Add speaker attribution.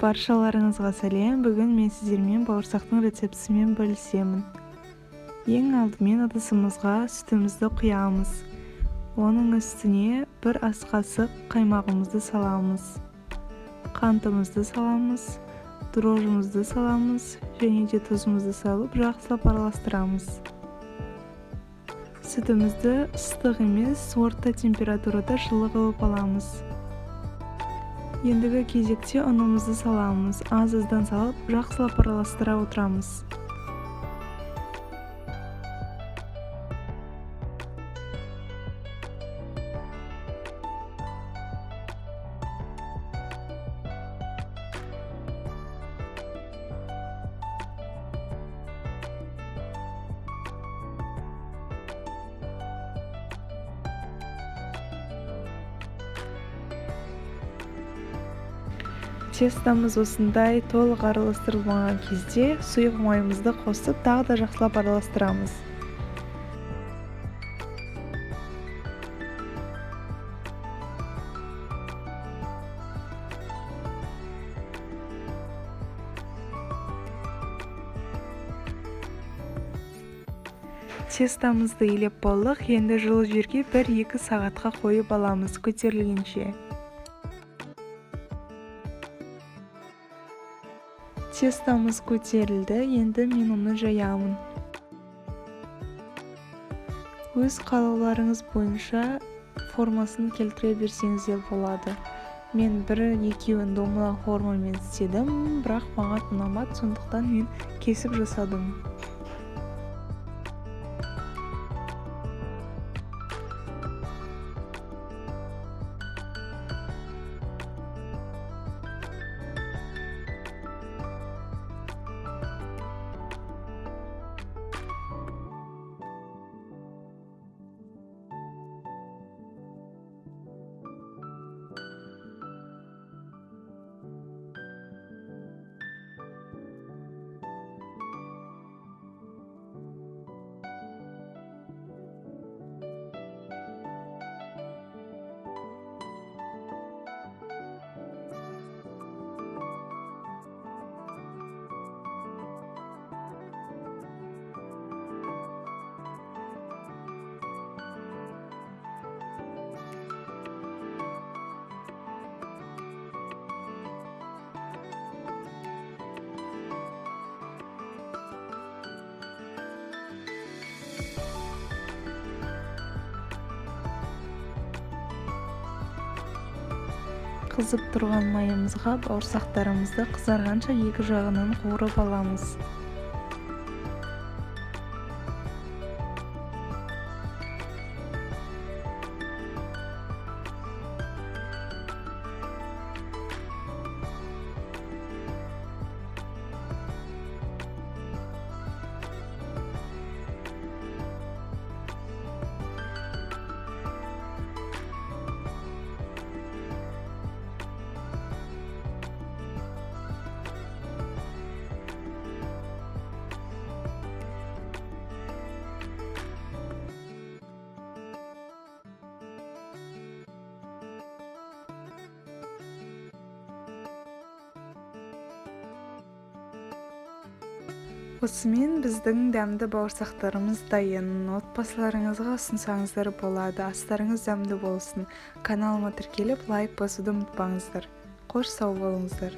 Speaker 1: Баршаларыңызға сәлем. Бүгін мен сіздермен бауырсақтың рецептісімен бөлісемін. Ең алдымен ыдысымызға сүтімізді құямыз. Оның үстіне бір ас қасық қаймағымызды саламыз. Қантымызды саламыз, дрожжымызды саламыз және де тұзымызды салып жақсылап араластырамыз. Сүтімізді ыстық емес, орта температурада жылы қылып аламыз. Ендігі кезекте ұнымызды саламыз. Аз-аздан салып, жақсылап араластыра отырамыз. Тестамыз осындай толық араластырылмаған кезде сұйық майымызды қосып, тағы да жақсылап араластырамыз. Тестамызды илеп болдық, енді жылы жерге 1-2 сағатқа қойып аламыз көтерілгенше. Тестамыз көтерілді, енді мен оны жаямын. Өз қалауларыңыз бойынша формасын келтіре берсеңіз де болады. Мен 1-2 домалақ формамен істедім, бірақ маған ұнамады, сондықтан мен кесіп жасадым. Қызып тұрған майымызға бауырсақтарымызды қызарғанша екі жағынан қуырып аламыз. Осымен біздің дәмді бауырсақтарымыз дайын. Отбасыларыңызға ұсынсаңыздар болады. Астарыңыз дәмді болсын. Каналыма тіркеліп лайк басуды ұмытпаңыздар. Қош сау болыңыздар.